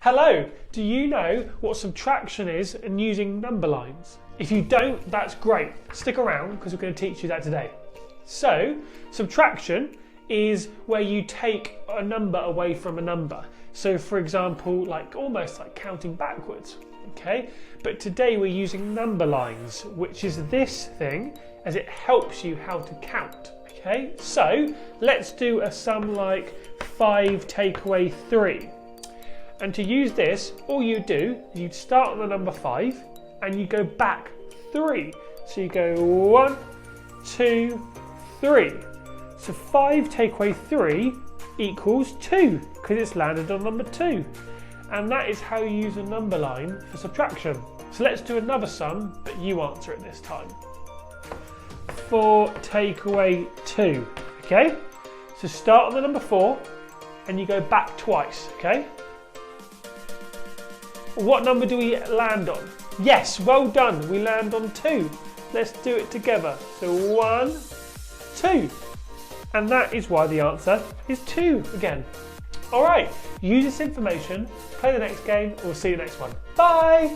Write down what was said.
Hello, do you know what subtraction is and using number lines? If you don't, that's great. Stick around because we're going to teach you that today. So, subtraction is where you take a number away from a number. So for example, almost like counting backwards, okay? But today we're using number lines, which is this thing, as it helps you how to count, okay? So, let's do a sum like 5 take away 3. And to use this, all you do is you start on the number 5 and you go back 3. So you go 1, 2, 3. So 5 take away 3 equals 2 because it's landed on number 2. And that is how you use a number line for subtraction. So let's do another sum, but you answer it this time. 4 take away 2, okay? So start on the number 4 and you go back twice, okay? What number do we land on? Yes, well done, we land on 2. Let's do it together. So 1, 2. And that is why the answer is 2 again. All right, use this information, play the next game, and we'll see you next one. Bye!